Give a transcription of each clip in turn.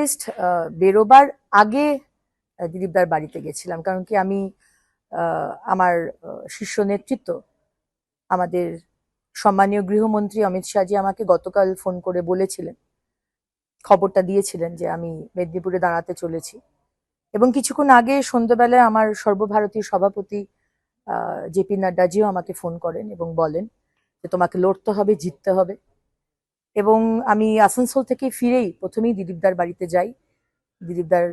List বেরোবার আগে দিলীপদার বাড়িতে গেছিলাম, কারণ কি আমি আমার শীর্ষ নেতৃত্ব আমাদের সম্মানীয় গৃহমন্ত্রী অমিত শাহজি আমাকে গতকাল ফোন করে বলেছিলেন, খবরটা দিয়েছিলেন যে আমি মেদিনীপুরে দাঁড়াতে চলেছি। এবং কিছুক্ষণ আগে সন্ধ্যাবেলায় আমার সর্বভারতীয় সভাপতি জেপি নাড্ডাজিও আমাকে ফোন করেন এবং বলেন যে তোমাকে লড়তে হবে, জিততে হবে। এবং আমি আসানসোল থেকে ফিরেই প্রথমেই দিলীপদার বাড়িতে যাই, দিলীপদার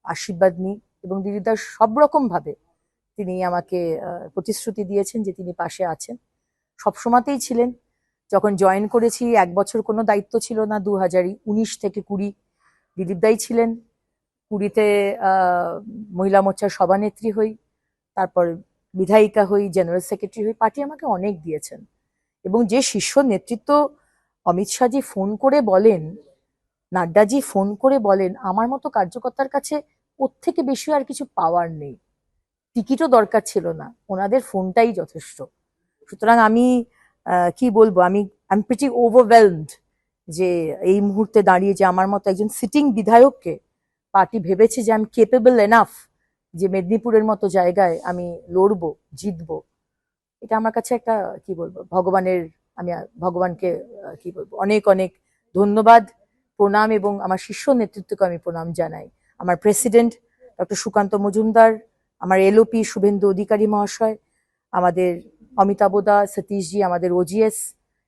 আশীর্বাদ নিই এবং দিলীপদার সব রকম ভাবে তিনি আমাকে প্রতিশ্রুতি দিয়েছেন যে তিনি পাশে আছেন, সবসময়তেই ছিলেন। যখন জয়েন করেছি 1 বছর কোনো দায়িত্ব ছিল না, 2019 থেকে 20 দিলীপদাই ছিলেন। 20তে মহিলা মোর্চার সভানেত্রী হই, তারপর বিধায়িকা হই, জেনারেল সেক্রেটারি হই। পার্টি আমাকে অনেক দিয়েছেন এবং যে শীর্ষ নেতৃত্ব অমিত শাহজি ফোন করে বলেন, নাড্ডাজি ফোন করে বলেন, আমার মতো কার্যকর্তার কাছে ওর থেকে বেশি আর কিছু পাওয়ার নেই, টিকিটও দরকার ছিল না, ওনাদের ফোনটাই যথেষ্ট। সুতরাং আমি কি বলবো, আমি প্রিটি ওভারওয়েলমড যে এই মুহূর্তে দাঁড়িয়ে যে আমার মতো একজন সিটিং বিধায়ককে পার্টি ভেবেছে যে আমি কেপেবল এনাফ যে মেদিনীপুরের মতো জায়গায় আমি লড়বো, জিতবো। এটা আমার কাছে একটা কি বলবো, আমি ভগবানকে কি বলবো, অনেক অনেক ধন্যবাদ, প্রণাম, এবং আমার শীর্ষ নেতৃত্বকে আমি প্রণাম জানাই। আমার প্রেসিডেন্ট ডক্টর সুকান্ত মজুমদার, আমার এলওপি শুভেন্দু অধিকারী মহাশয়, আমাদের অমিতাভদা, সতীশজি, আমাদের ওজিএস,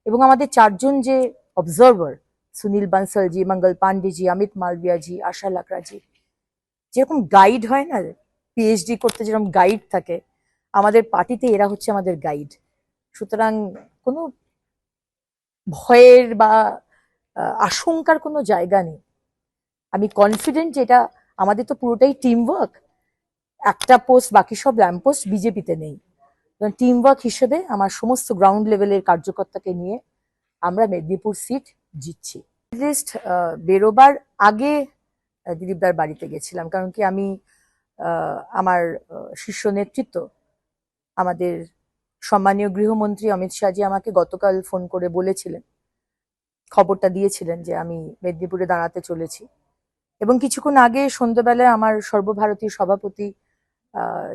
এবং আমাদের 4 জন যে অবজারভার, সুনীল বানসালজি, মঙ্গল পান্ডেজি, অমিত মালভিয়াজি, আশা লাকড়াজি, যেরকম গাইড হয় না, পিএইচডি করতে যেরকম গাইড থাকে, আমাদের পার্টিতে এরা হচ্ছে আমাদের গাইড। সুতরাং কোনো ভয়ের বা আশঙ্কার কোনো জায়গা নেই। আমি কনফিডেন্ট যে এটা আমাদের তো পুরোটাই টিম ওয়ার্ক, একটা পোস্ট বাকি সব ল্যাম্প পোস্ট বিজেপিতে নেই। টিম ওয়ার্ক হিসেবে আমার সমস্ত গ্রাউন্ড লেভেলের কার্যকর্তাকে নিয়ে আমরা মেদিনীপুর সিট জিতছি। লিস্ট বেরোবার আগে দিলীপদার বাড়িতে গেছিলাম, কারণ কি আমি আমার শীর্ষ নেতৃত্ব আমাদের সম্মানীয় গৃহমন্ত্রী অমিত শাহজি আমাকে গতকাল ফোন করে বলেছিলেন, খবরটা দিয়েছিলেন যে আমি মেদিনীপুরে দাঁড়াতে চলেছি। এবং কিছুক্ষণ আগে সন্ধ্যাবেলায় আমার সর্বভারতীয় সভাপতি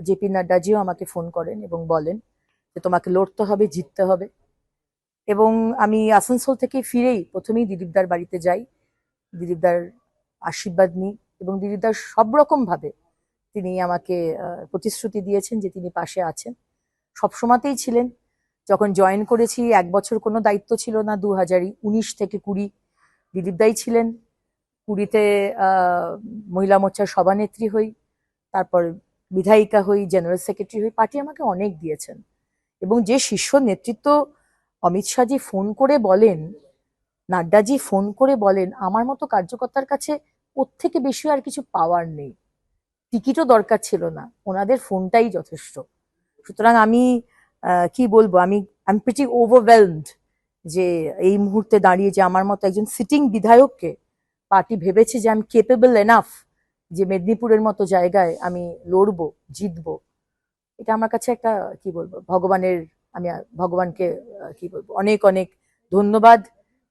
জেপি নাড্ডাজিও আমাকে ফোন করেন এবং বলেন যে তোমাকে লড়তে হবে, জিততে হবে। এবং আমি আসানসোল থেকে ফিরেই প্রথমেই দিলীপদার বাড়িতে যাই, দিলীপদার আশীর্বাদ নিই এবং দিলীপদার সব রকম ভাবে তিনি আমাকে প্রতিশ্রুতি দিয়েছেন যে তিনি পাশে আছেন, সবসময়তেই ছিলেন। যখন জয়েন করেছি 1 বছর কোনো দায়িত্ব ছিল না, 2019 থেকে 20 দিলীপদাই ছিলেন। 20তে মহিলা মোর্চার সভানেত্রী হই, তারপর বিধায়িকা হই, জেনারেল সেক্রেটারি হই। পার্টি আমাকে অনেক দিয়েছেন এবং যে শীর্ষ নেতৃত্ব অমিত শাহজি ফোন করে বলেন, নাড্ডাজি ফোন করে বলেন, আমার মতো কার্যকর্তার কাছে ওর থেকে বেশি আর কিছু পাওয়ার নেই, টিকিটও দরকার ছিল না, ওনাদের ফোনটাই যথেষ্ট। সুতরাং আমি কি বলবো, আমি প্রিটি ওভারওয়েলমড যে এই মুহূর্তে দাঁড়িয়ে যে আমার মতো একজন সিটিং বিধায়ককে পার্টি ভেবেছে যে আমি কেপেবল এনাফ যে মেদিনীপুরের মতো জায়গায় আমি লড়বো, জিতবো। এটা আমার কাছে একটা কি বলবো, আমি ভগবানকে কি বলবো, অনেক অনেক ধন্যবাদ,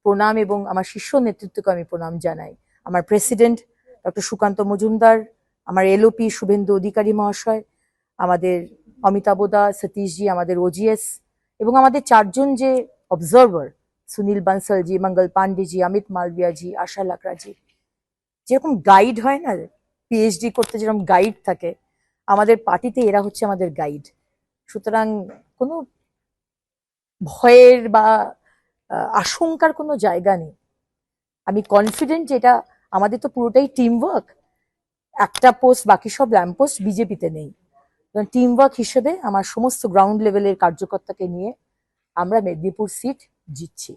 প্রণাম, এবং আমার শীর্ষ নেতৃত্বকে আমি প্রণাম জানাই। আমার প্রেসিডেন্ট ডক্টর সুকান্ত মজুমদার, আমার এলওপি শুভেন্দু অধিকারী মহাশয়, আমাদের অমিতাভদা, সতীশজি, আমাদের ওজিএস, এবং আমাদের 4 জন যে অবজারভার, সুনীল বানসালজি, মঙ্গল পান্ডেজি, অমিত মালভিয়াজি, আশা লাকড়াজি, যেরকম গাইড হয় না, পিএইচডি করতে যেরকম গাইড থাকে, আমাদের পার্টিতে এরা হচ্ছে আমাদের গাইড। সুতরাং কোনো ভয়ের বা আশঙ্কার কোনো জায়গা নেই। আমি কনফিডেন্ট যে এটা আমাদের তো পুরোটাই টিম ওয়ার্ক, একটা পোস্ট বাকি সব ল্যাম্প পোস্ট বিজেপিতে নেই। টিম ওয়ার্ক হিসেবে আমার সমস্ত গ্রাউন্ড লেভেলের কার্যকর্তাকে নিয়ে আমরা মেদিনীপুর সিট জিতছি।